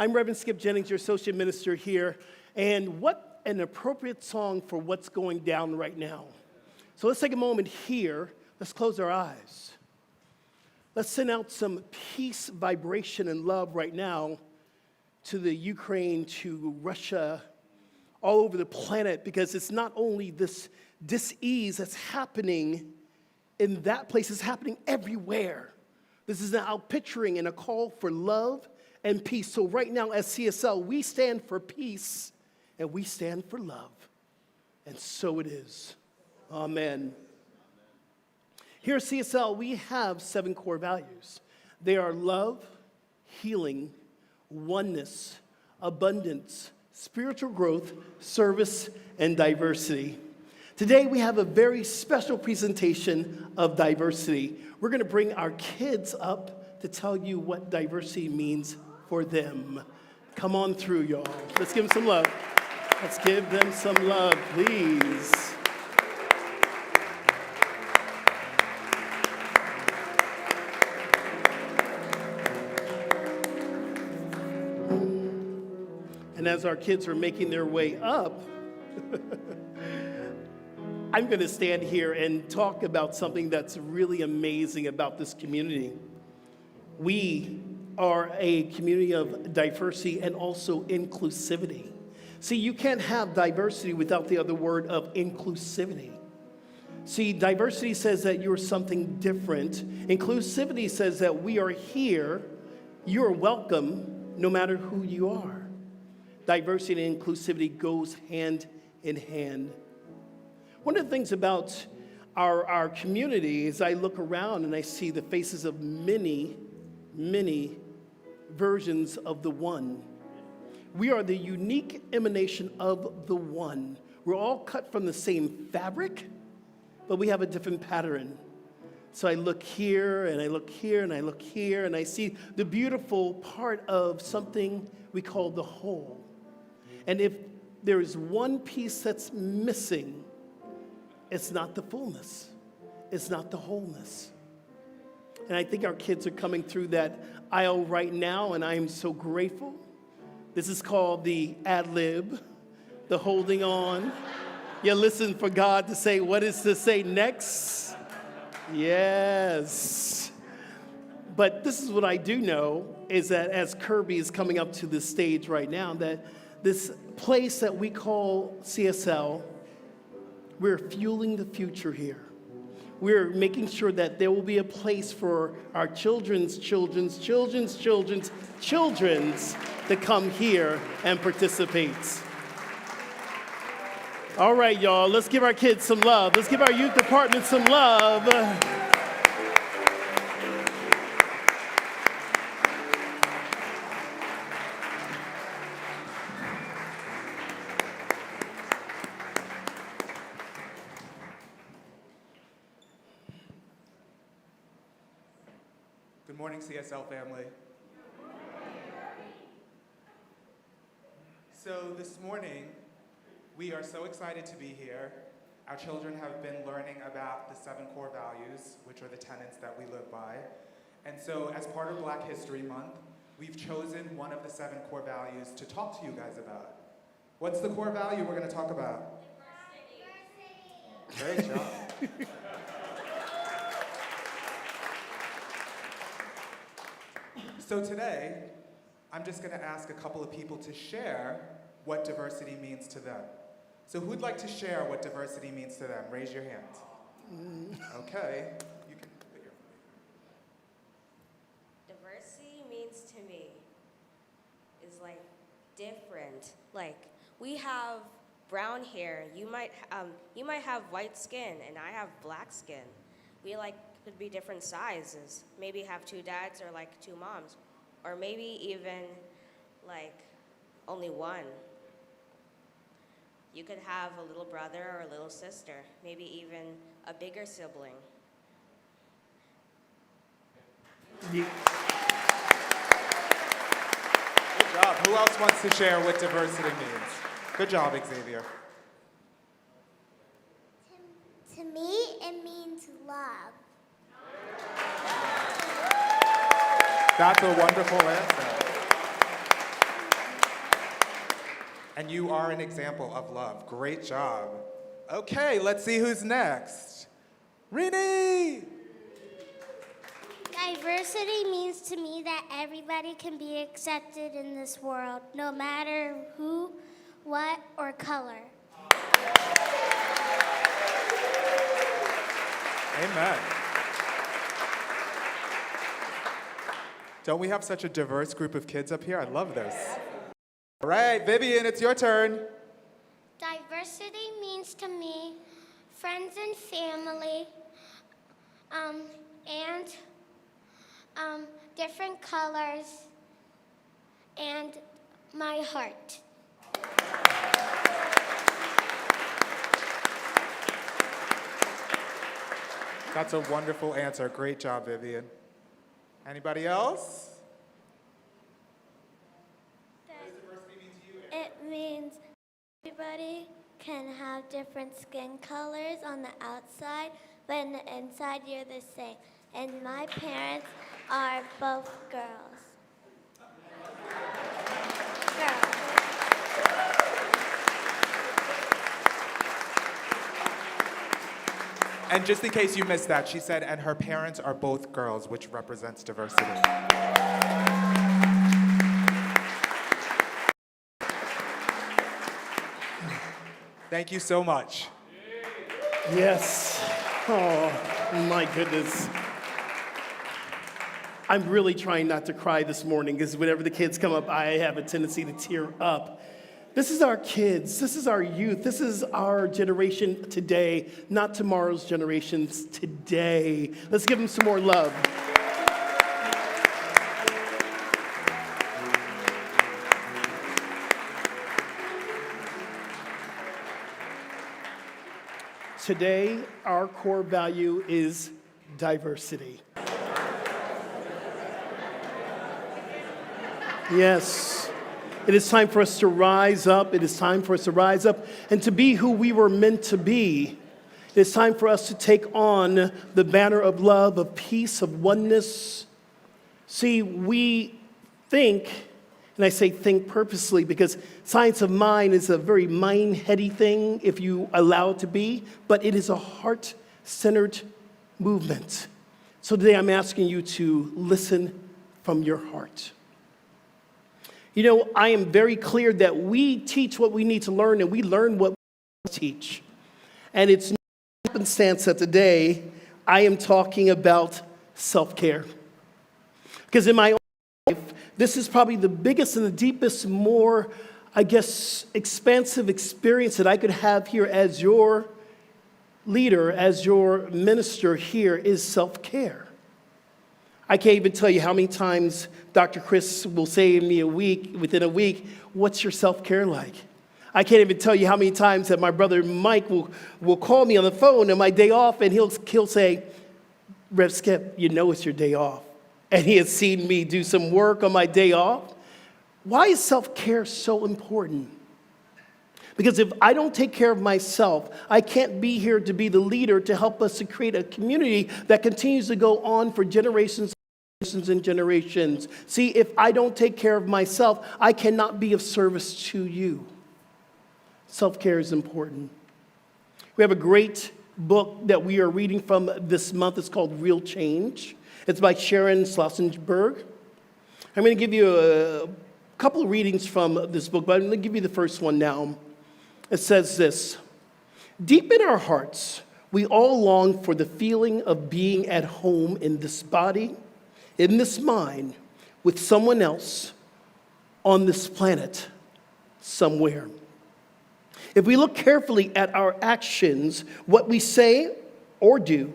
I'm Reverend Skip Jennings, your associate minister here, and what an appropriate song for what's going down right now. So let's take a moment here. Let's close our eyes. Let's send out some peace, vibration, and love right now to the Ukraine, to Russia, all over the planet, because it's not only this dis-ease that's happening in that place, it's happening everywhere. This is now picturing and a call for love and peace. So right now as CSL, we stand for peace and we stand for love. And so it is. Amen. Here at CSL, we have 7 core values. They are love, healing, oneness, abundance, spiritual growth, service, and diversity. Today, we have a very special presentation of diversity. We're going to bring our kids up to tell you what diversity means for them. Come on through, y'all. Let's give them some love. Let's give them some love, please. And as our kids are making their way up, I'm going to stand here and talk about something that's really amazing about this community. We are a community of diversity and also inclusivity. See, you can't have diversity without the other word of inclusivity. See, diversity says that you're something different. Inclusivity says that we are here, you're welcome, no matter who you are. Diversity and inclusivity goes hand in hand. One of the things about our community is I look around and I see the faces of many, many versions of the one. We are the unique emanation of the one. We're all cut from the same fabric, but we have a different pattern. So I look here and I look here and I look here and I see the beautiful part of something we call the whole. And if there is one piece that's missing, it's not the fullness. It's not the wholeness. And I think our kids are coming through that aisle right now, and I am so grateful. This is called the ad-lib, the holding on. You listen for God to say, what is to say next? Yes. But this is what I do know, is that as Kirby is coming up to the stage right now, that this place that we call CSL, we're fueling the future here. We're making sure that there will be a place for our children's to come here and participate. All right, y'all, let's give our kids some love. Let's give our youth department some love. Good morning, CSL family. So this morning, we are so excited to be here. Our children have been learning about the 7 core values, which are the tenets that we live by. And so as part of Black History Month, we've chosen one of the 7 core values to talk to you guys about. What's the core value we're going to talk about? Diversity. Great job. So today, I'm just going to ask a couple of people to share what diversity means to them. So who'd like to share what diversity means to them? Raise your hand. Okay. You can put your... Diversity means to me is like different. Like we have brown hair. You might have white skin, and I have black skin. We could be different sizes. Maybe have 2 dads or 2 moms, or maybe even only one. You could have a little brother or a little sister, maybe even a bigger sibling. Good job. Who else wants to share what diversity means? Good job, Xavier. To me, it means love. That's a wonderful answer. And you are an example of love. Great job. Okay, let's see who's next. Rini! Diversity means to me that everybody can be accepted in this world, no matter who, what, or color. Amen. Don't we have such a diverse group of kids up here? I love this. All right, Vivian, it's your turn. Diversity means to me friends and family, and different colors, and my heart. That's a wonderful answer. Great job, Vivian. Anybody else? It means everybody can have different skin colors on the outside, but on the inside you're the same. And my parents are both girls. And just in case you missed that, she said, and her parents are both girls, which represents diversity. Thank you so much. Yes. Oh, my goodness. I'm really trying not to cry this morning because whenever the kids come up, I have a tendency to tear up. This is our kids. This is our youth. This is our generation today, not tomorrow's generations today. Let's give them some more love. Today, our core value is diversity. Yes. It is time for us to rise up. It is time for us to rise up and to be who we were meant to be. It is time for us to take on the banner of love, of peace, of oneness. See, we think, and I say think purposely because science of mind is a very mind-heady thing if you allow it to be, but it is a heart-centered movement. So today I'm asking you to listen from your heart. You know, I am very clear that we teach what we need to learn and we learn what we teach. And it's no happenstance that today I am talking about self-care. Because in my own life, this is probably the biggest and the deepest, more, I guess, expansive experience that I could have here as your leader, as your minister here is self-care. I can't even tell you how many times Dr. Chris will say to me within a week, what's your self-care like? I can't even tell you how many times that my brother Mike will call me on the phone on my day off and he'll say, Rev Skip, you know it's your day off. And he has seen me do some work on my day off. Why is self-care so important? Because if I don't take care of myself, I can't be here to be the leader to help us to create a community that continues to go on for generations and generations. See, if I don't take care of myself, I cannot be of service to you. Self-care is important. We have a great book that we are reading from this month. It's called Real Change. It's by Sharon Slossenberg. I'm going to give you a couple of readings from this book, but I'm going to give you the first one now. It says this: deep in our hearts, we all long for the feeling of being at home in this body, in this mind, with someone else on this planet somewhere. If we look carefully at our actions, what we say or do,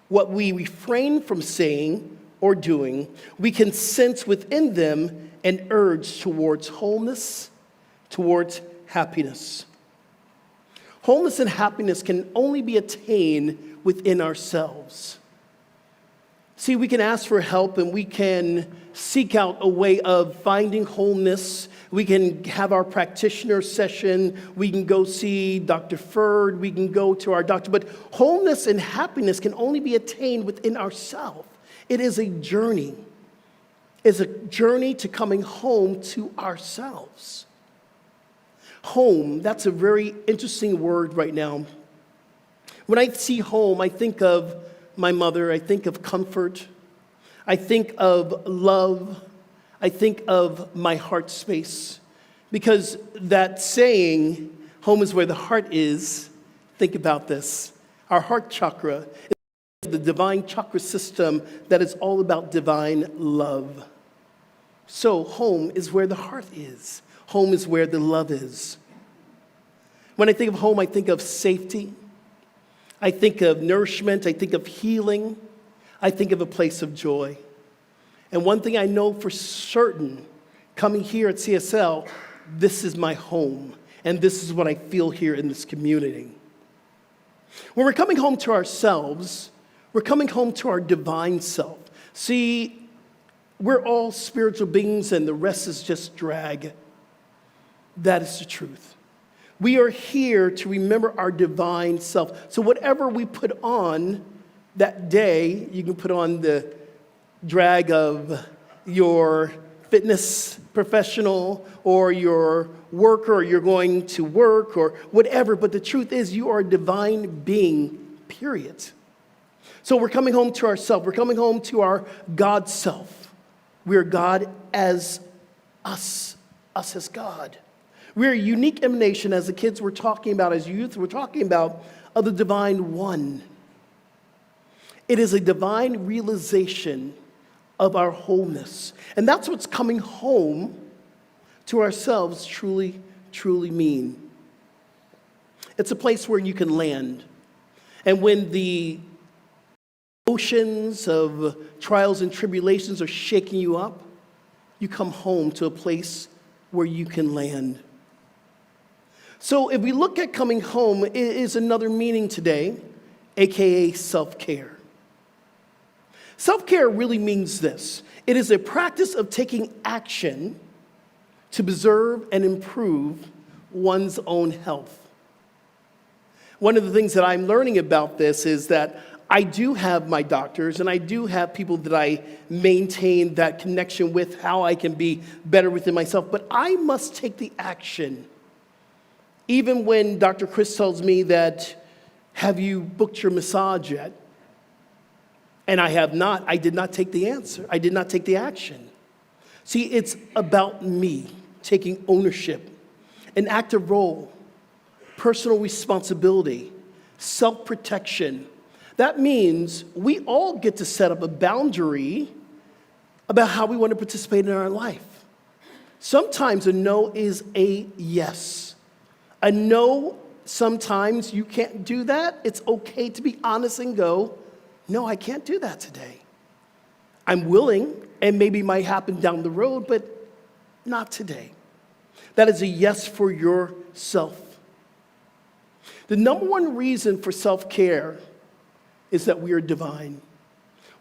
what we refrain from saying or doing, we can sense within them an urge towards wholeness, towards happiness. Wholeness and happiness can only be attained within ourselves. See, we can ask for help and we can seek out a way of finding wholeness. We can have our practitioner session. We can go see Dr. Ferd. We can go to our doctor. But wholeness and happiness can only be attained within ourselves. It is a journey. It's a journey to coming home to ourselves. Home, that's a very interesting word right now. When I see home, I think of my mother, I think of comfort, I think of love, I think of my heart space. Because that saying, home is where the heart is, think about this. Our heart chakra is the divine chakra system that is all about divine love. So home is where the heart is. Home is where the love is. When I think of home, I think of safety. I think of nourishment. I think of healing. I think of a place of joy. And one thing I know for certain, coming here at CSL, this is my home. And this is what I feel here in this community. When we're coming home to ourselves, we're coming home to our divine self. See, we're all spiritual beings and the rest is just drag. That is the truth. We are here to remember our divine self. So whatever we put on that day, you can put on the drag of your fitness professional or your worker, or you're going to work or whatever. But the truth is you are a divine being, period. So we're coming home to ourselves. We're coming home to our God self. We are God as us as God. We're a unique emanation, as the kids were talking about, as youth were talking about, of the divine one. It is a divine realization of our wholeness. And that's what's coming home to ourselves truly, truly mean. It's a place where you can land. And when the oceans of trials and tribulations are shaking you up, you come home to a place where you can land. So if we look at coming home, it is another meaning today, aka self-care. Self-care really means this. It is a practice of taking action to preserve and improve one's own health. One of the things that I'm learning about this is that I do have my doctors and I do have people that I maintain that connection with, how I can be better within myself, but I must take the action. Even when Dr. Chris tells me that, have you booked your massage yet? And I have not. I did not take the answer. I did not take the action. See, it's about me taking ownership, an active role, personal responsibility, self-protection. That means we all get to set up a boundary about how we want to participate in our life. Sometimes a no is a yes. A no, sometimes you can't do that. It's okay to be honest and go, no, I can't do that today. I'm willing, and maybe it might happen down the road, but not today. That is a yes for yourself. The number one reason for self-care is that we are divine.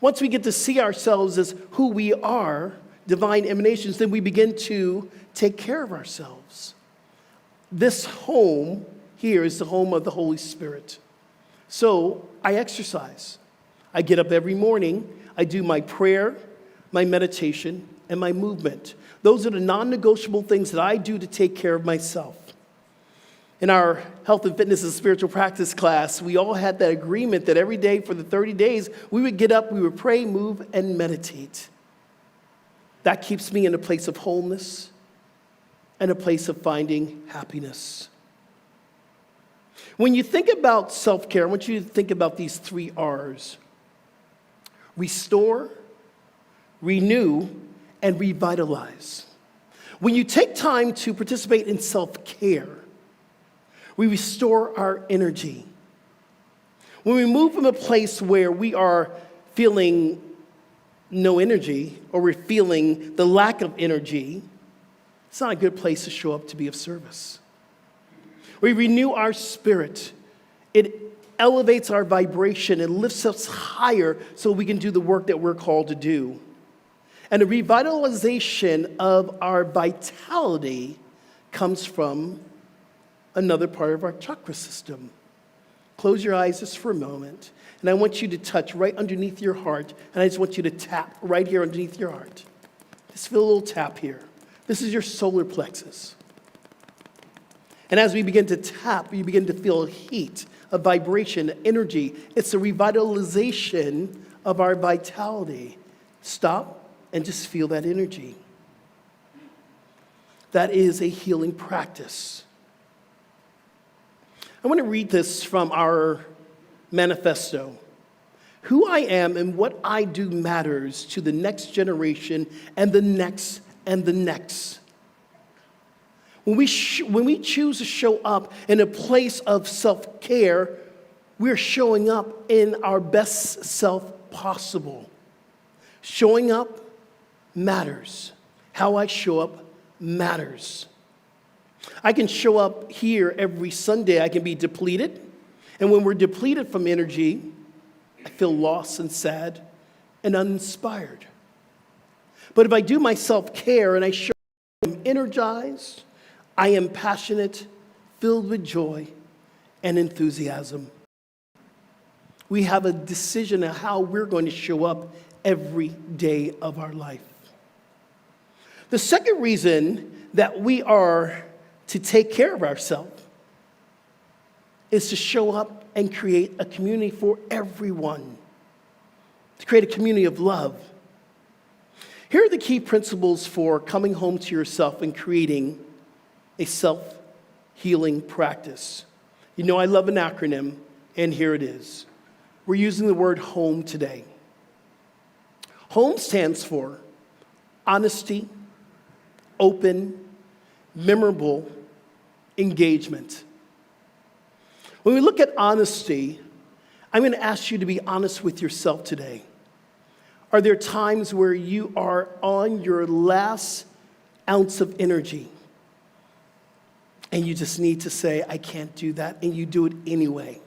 Once we get to see ourselves as who we are, divine emanations, then we begin to take care of ourselves. This home here is the home of the Holy Spirit. So I exercise. I get up every morning, I do my prayer, my meditation, and my movement. Those are the non-negotiable things that I do to take care of myself. In our health and fitness and spiritual practice class, we all had that agreement that every day for the 30 days, we would get up, we would pray, move, and meditate. That keeps me in a place of wholeness and a place of finding happiness. When you think about self-care, I want you to think about these 3 R's. Restore, renew, and revitalize. When you take time to participate in self-care, we restore our energy. When we move from a place where we are feeling no energy or we're feeling the lack of energy, it's not a good place to show up to be of service. We renew our spirit. It elevates our vibration and lifts us higher so we can do the work that we're called to do. And the revitalization of our vitality comes from another part of our chakra system. Close your eyes just for a moment, and I want you to touch right underneath your heart, and I just want you to tap right here underneath your heart. Just feel a little tap here. This is your solar plexus. And as we begin to tap, we begin to feel heat, a vibration, energy. It's a revitalization of our vitality. Stop and just feel that energy. That is a healing practice. I want to read this from our manifesto. Who I am and what I do matters to the next generation and the next and the next. When we choose to show up in a place of self-care, we're showing up in our best self possible. Showing up matters. How I show up matters. I can show up here every Sunday. I can be depleted. And when we're depleted from energy, I feel lost and sad and uninspired. But if I do my self-care and I show up, I'm energized, I am passionate, filled with joy and enthusiasm. We have a decision on how we're going to show up every day of our life. The second reason that we are to take care of ourselves is to show up and create a community for everyone, to create a community of love. Here are the key principles for coming home to yourself and creating a self-healing practice. You know I love an acronym, and here it is. We're using the word HOME today. HOME stands for honesty, open, memorable, engagement. When we look at honesty, I'm going to ask you to be honest with yourself today. Are there times where you are on your last ounce of energy and you just need to say, I can't do that, and you do it anyway?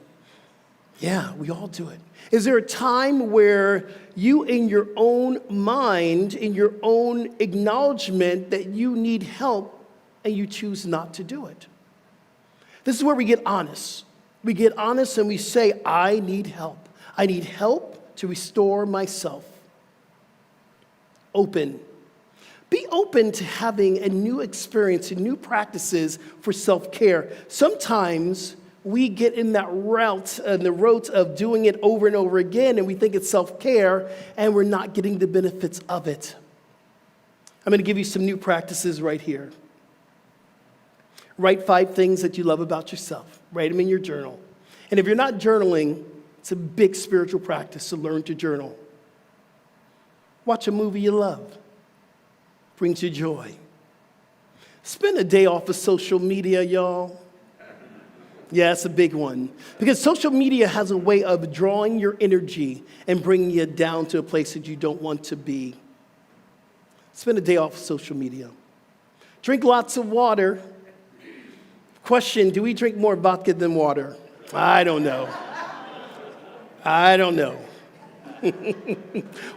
Yeah, we all do it. Is there a time where you, in your own mind, in your own acknowledgement that you need help and you choose not to do it? This is where we get honest. We get honest and we say, I need help. I need help to restore myself. Open. Be open to having a new experience and new practices for self-care. Sometimes we get in that route, the route of doing it over and over again, and we think it's self-care, and we're not getting the benefits of it. I'm going to give you some new practices right here. Write 5 things that you love about yourself. Write them in your journal. And if you're not journaling, it's a big spiritual practice to learn to journal. Watch a movie you love. Brings you joy. Spend a day off of social media, y'all. Yeah, it's a big one. Because social media has a way of drawing your energy and bringing you down to a place that you don't want to be. Spend a day off of social media. Drink lots of water. Question, do we drink more vodka than water? I don't know. I don't know.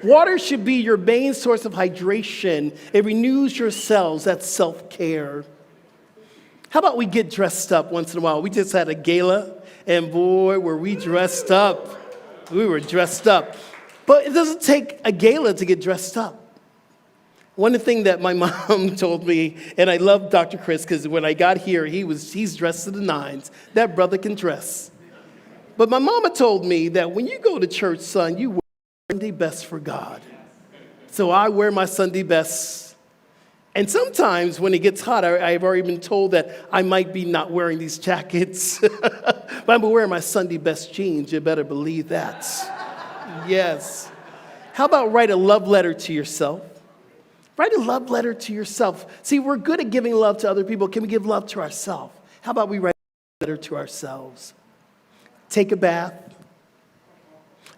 Water should be your main source of hydration. It renews your cells. That's self-care. How about we get dressed up once in a while? We just had a gala, and boy, were we dressed up. We were dressed up. But it doesn't take a gala to get dressed up. One thing that my mom told me, and I love Dr. Chris, because when I got here, he's dressed to the nines. That brother can dress. But my mama told me that when you go to church, son, you wear Sunday best for God. So I wear my Sunday best. And sometimes when it gets hot, I've already been told that I might be not wearing these jackets. But I'm wearing my Sunday best jeans. You better believe that. Yes. How about write a love letter to yourself? Write a love letter to yourself. See, we're good at giving love to other people. Can we give love to ourselves? How about we write a letter to ourselves? Take a bath.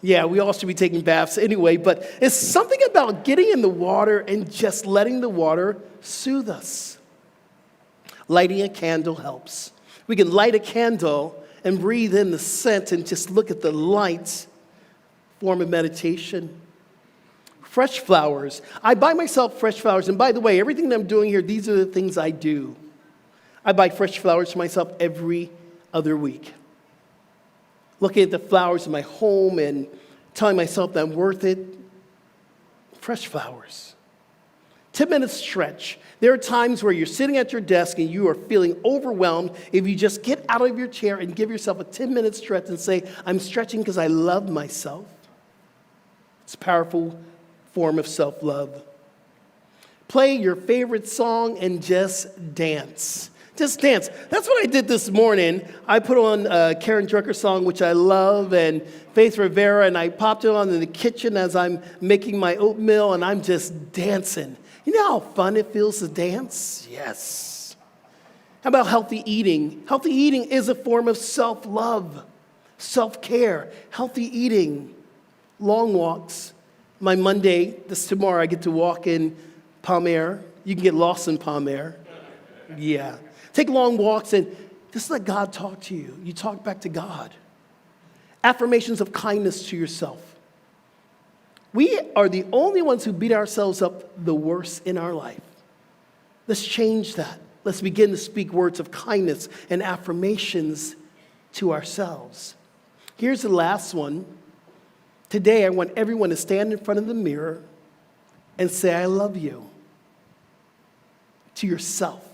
Yeah, we all should be taking baths anyway, but it's something about getting in the water and just letting the water soothe us. Lighting a candle helps. We can light a candle and breathe in the scent and just look at the light, form of meditation. Fresh flowers. I buy myself fresh flowers. And by the way, everything that I'm doing here, these are the things I do. I buy fresh flowers for myself every other week. Looking at the flowers in my home and telling myself that I'm worth it. Fresh flowers. 10-minute stretch. There are times where you're sitting at your desk and you are feeling overwhelmed. If you just get out of your chair and give yourself a 10-minute stretch and say, I'm stretching because I love myself. It's a powerful form of self-love. Play your favorite song and just dance. Just dance. That's what I did this morning. I put on a Karen Drucker song, which I love, and Faith Rivera, and I popped it on in the kitchen as I'm making my oatmeal, and I'm just dancing. You know how fun it feels to dance? Yes. How about healthy eating? Healthy eating is a form of self-love, self-care, healthy eating, long walks. My Monday, this tomorrow, I get to walk in Palm Air. You can get lost in Palm Air. Yeah. Take long walks and just let God talk to you. You talk back to God. Affirmations of kindness to yourself. We are the only ones who beat ourselves up the worst in our life. Let's change that. Let's begin to speak words of kindness and affirmations to ourselves. Here's the last one. Today, I want everyone to stand in front of the mirror and say, I love you, to yourself.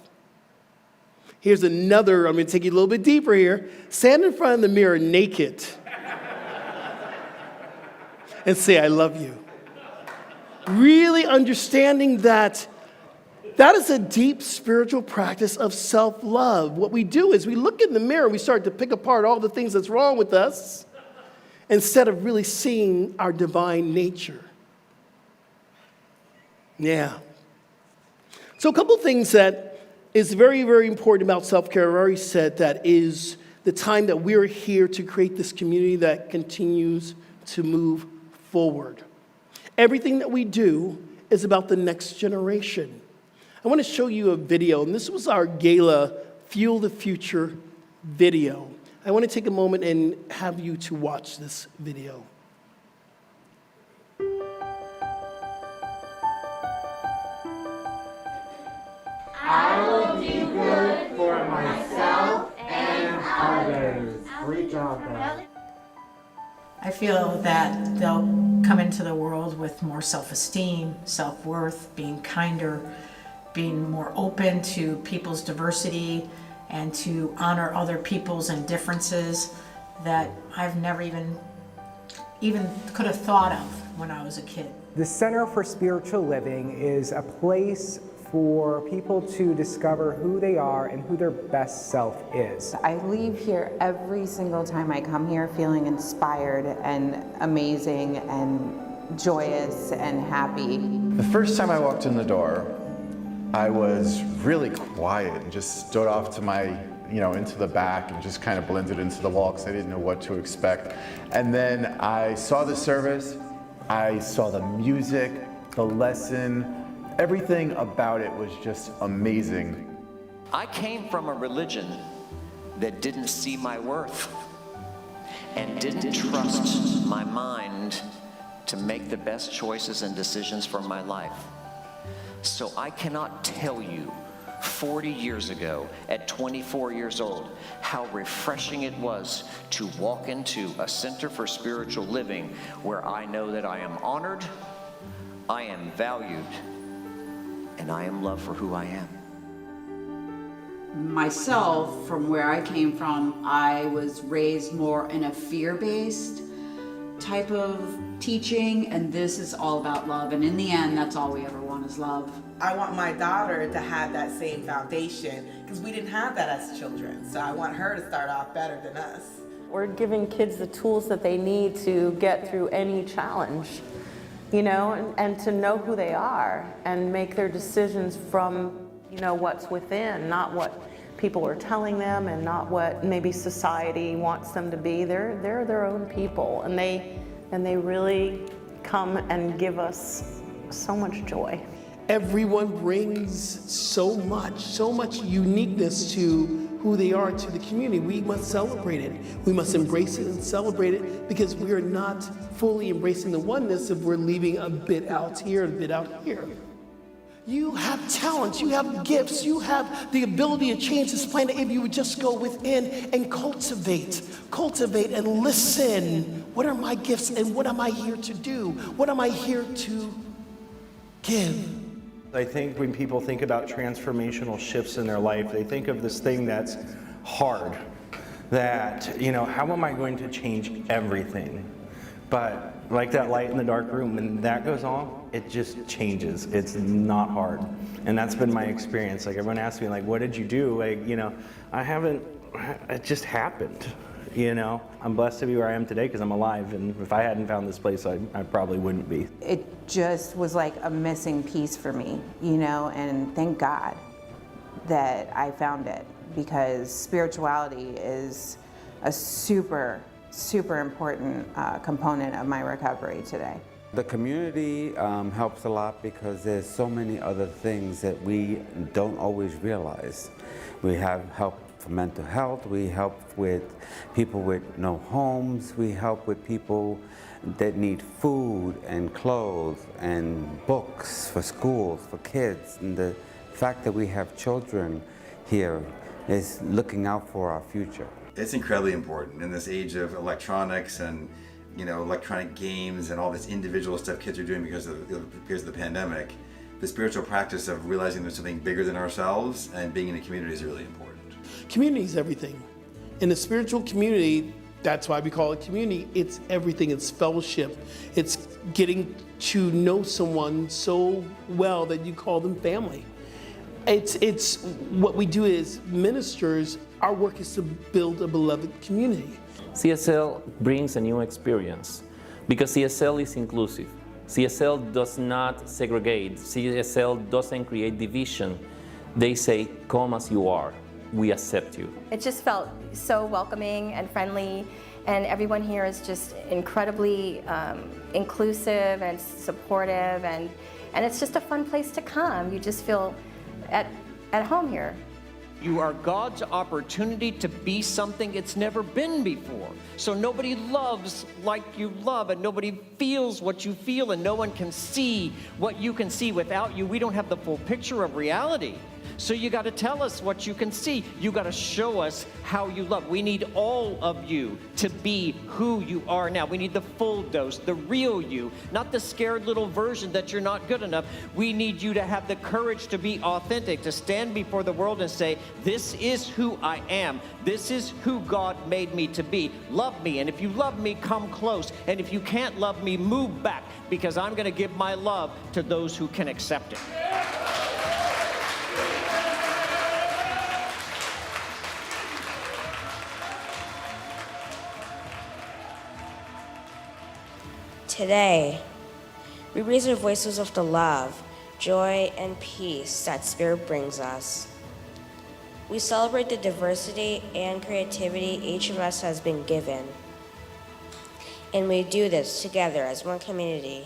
Here's another, I'm going to take you a little bit deeper here. Stand in front of the mirror naked and say, I love you. Really understanding that is a deep spiritual practice of self-love. What we do is we look in the mirror, we start to pick apart all the things that's wrong with us instead of really seeing our divine nature. Yeah. So a couple things that is very, very important about self-care. I've already said that is the time that we're here to create this community that continues to move forward. Everything that we do is about the next generation. I want to show you a video, and this was our gala Fuel the Future video. I want to take a moment and have you to watch this video. I will do good for myself and others. Great job, Beth. I feel that they'll come into the world with more self-esteem, self-worth, being kinder, being more open to people's diversity, and to honor other people's and differences that I've never even could have thought of when I was a kid. The Center for Spiritual Living is a place for people to discover who they are and who their best self is. I leave here every single time I come here feeling inspired and amazing and joyous and happy. The first time I walked in the door, I was really quiet and just stood off to my, into the back and just kind of blended into the wall because I didn't know what to expect. And then I saw the service, I saw the music, the lesson, everything about it was just amazing. I came from a religion that didn't see my worth and didn't trust my mind to make the best choices and decisions for my life. So I cannot tell you 40 years ago, at 24 years old, how refreshing it was to walk into a Center for Spiritual Living where I know that I am honored, I am valued, and I am loved for who I am. Myself, from where I came from, I was raised more in a fear-based type of teaching, and this is all about love, and in the end, that's all we ever want is love. I want my daughter to have that same foundation, because we didn't have that as children, so I want her to start off better than us. We're giving kids the tools that they need to get through any challenge, and to know who they are and make their decisions from, what's within, not what people are telling them and not what maybe society wants them to be. They're their own people, and they really come and give us so much joy. Everyone brings so much uniqueness to who they are to the community. We must celebrate it. We must embrace it and celebrate it, because we are not fully embracing the oneness if we're leaving a bit out here, a bit out here. You have talents, you have gifts, you have the ability to change this planet if you would just go within and cultivate and listen. What are my gifts and what am I here to do? What am I here to give? I think when people think about transformational shifts in their life, they think of this thing that's hard, that, how am I going to change everything? But like that light in the dark room, when that goes on, it just changes. It's not hard. And that's been my experience. Like, everyone asks me, like, what did you do? I haven't, it just happened. I'm blessed to be where I am today because I'm alive, and if I hadn't found this place, I probably wouldn't be. It just was like a missing piece for me, and thank God that I found it, because spirituality is a super, super important component of my recovery today. The community helps a lot because there's so many other things that we don't always realize. We have help for mental health, we help with people with no homes, we help with people that need food and clothes and books for schools, for kids. And the fact that we have children here is looking out for our future. It's incredibly important in this age of electronics and electronic games and all this individual stuff kids are doing because of the pandemic. The spiritual practice of realizing there's something bigger than ourselves and being in a community is really important. Community is everything. In the spiritual community, that's why we call it community. It's everything. It's fellowship. It's getting to know someone so well that you call them family. It's what we do as ministers. Our work is to build a beloved community. CSL brings a new experience because CSL is inclusive. CSL does not segregate. CSL doesn't create division. They say, come as you are. We accept you. It just felt so welcoming and friendly, and everyone here is just incredibly inclusive and supportive, and it's just a fun place to come. You just feel at home here. You are God's opportunity to be something it's never been before. So nobody loves like you love, and nobody feels what you feel, and no one can see what you can see. Without you, we don't have the full picture of reality. So you got to tell us what you can see. You got to show us how you love. We need all of you to be who you are now. We need the full dose, the real you, not the scared little version that you're not good enough. We need you to have the courage to be authentic, to stand before the world and say, this is who I am. This is who God made me to be. Love me, and if you love me, come close. And if you can't love me, move back, because I'm going to give my love to those who can accept it. Today, we raise our voices of the love, joy, and peace that Spirit brings us. We celebrate the diversity and creativity each of us has been given. And we do this together as one community.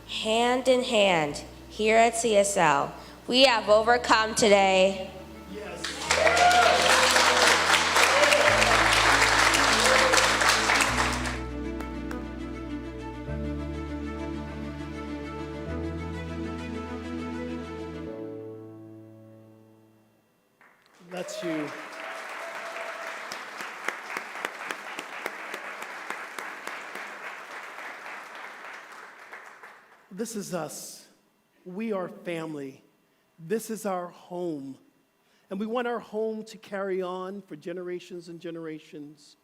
Hand in hand, here at CSL, we have overcome today. That's you. This is us. We are family. This is our home. And we want our home to carry on for generations and generations.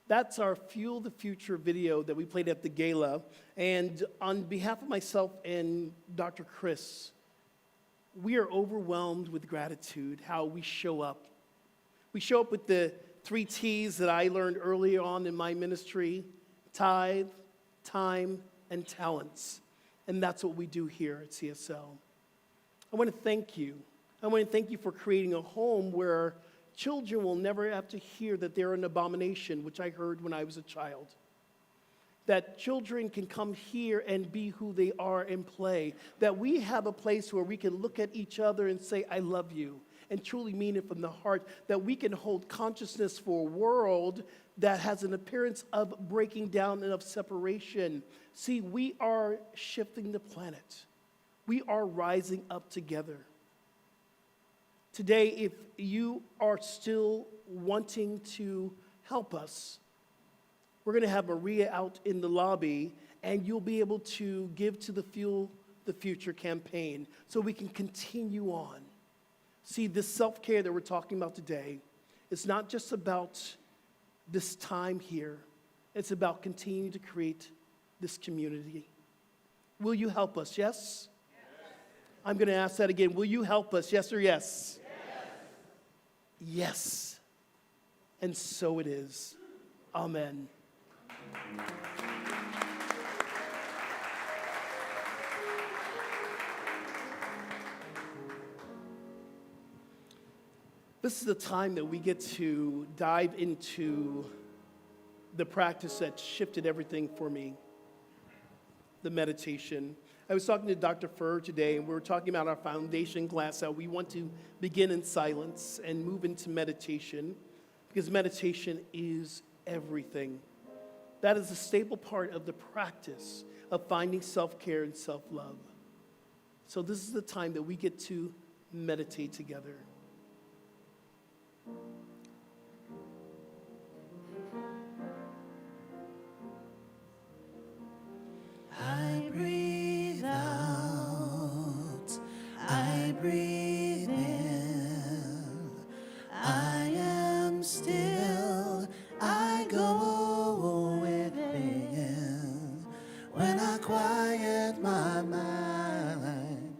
That's our Fuel the Future video that we played at the gala. And on behalf of myself and Dr. Chris, we are overwhelmed with gratitude how we show up. We show up with the 3 T's that I learned early on in my ministry: tithe, time, and talents. And that's what we do here at CSL. I want to thank you. I want to thank you for creating a home where children will never have to hear that they're an abomination, which I heard when I was a child. That children can come here and be who they are and play. That we have a place where we can look at each other and say, I love you, and truly mean it from the heart. That we can hold consciousness for a world that has an appearance of breaking down and of separation. See, we are shifting the planet. We are rising up together. Today, if you are still wanting to help us, we're going to have Maria out in the lobby, and you'll be able to give to the Fuel the future campaign so we can continue on. See, this self-care that we're talking about today, it's not just about this time here. It's about continuing to create this community. Will you help us? Yes? I'm going to ask that again. Will you help us? Yes or yes? Yes. And so it is. Amen. This is the time that we get to dive into the practice that shifted everything for me, the meditation. I was talking to Dr. Furr today, and we were talking about our foundation class, how we want to begin in silence and move into meditation, because meditation is everything. That is a staple part of the practice of finding self-care and self-love. So this is the time that we get to meditate together. I breathe out, I breathe in, I am still, I go within. When I quiet my mind,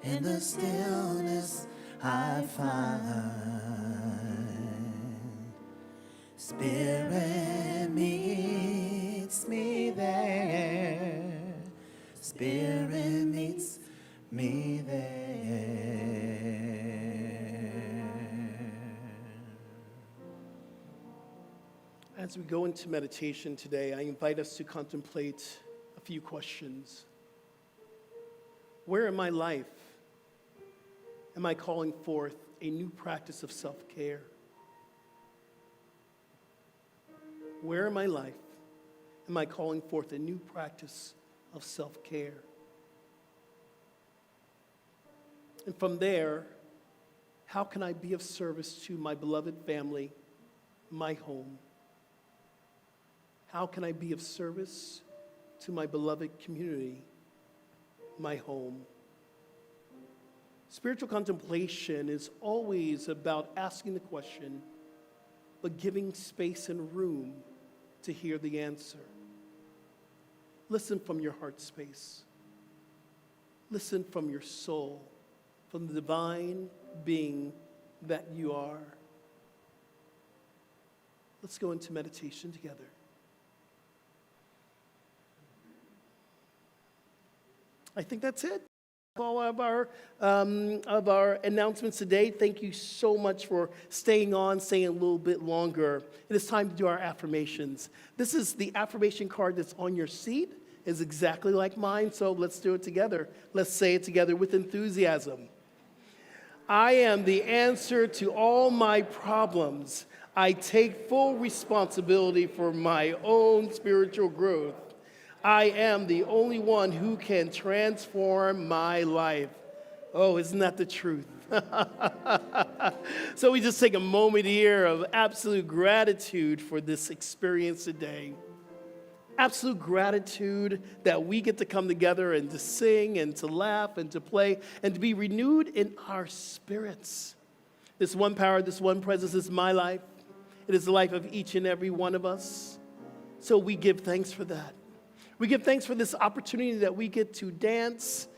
in the stillness I find Spirit meets me there. Spirit meets me there. As we go into meditation today, I invite us to contemplate a few questions. Where in my life am I calling forth a new practice of self-care? Where in my life am I calling forth a new practice of self-care? And from there, how can I be of service to my beloved family, my home? How can I be of service to my beloved community, my home? Spiritual contemplation is always about asking the question, but giving space and room to hear the answer. Listen from your heart space. Listen from your soul, from the divine being that you are. Let's go into meditation together. I think that's it. All of our announcements today. Thank you so much for staying on, staying a little bit longer. It is time to do our affirmations. This is the affirmation card that's on your seat. It's exactly like mine, so let's do it together. Let's say it together with enthusiasm. I am the answer to all my problems. I take full responsibility for my own spiritual growth. I am the only one who can transform my life. Oh, isn't that the truth? So we just take a moment here of absolute gratitude for this experience today. Absolute gratitude that we get to come together and to sing and to laugh and to play and to be renewed in our spirits. This one power, this one presence is my life. It is the life of each and every one of us. So we give thanks for that. We give thanks for this opportunity that we get to dance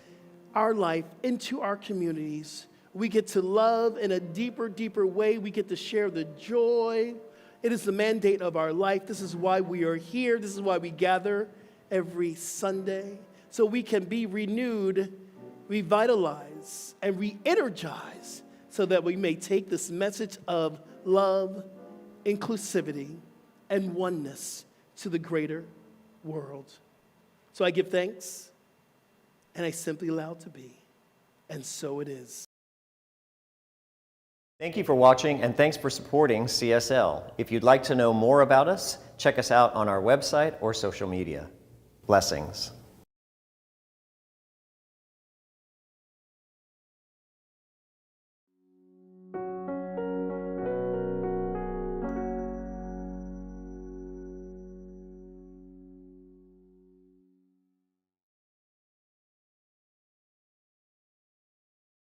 our life into our communities. We get to love in a deeper, deeper way. We get to share the joy. It is the mandate of our life. This is why we are here. This is why we gather every Sunday. So we can be renewed, revitalized, and re-energized so that we may take this message of love, inclusivity, and oneness to the greater world. So I give thanks, and I simply allow it to be. And so it is. Thank you for watching, and thanks for supporting CSL. If you'd like to know more about us, check us out on our website or social media. Blessings.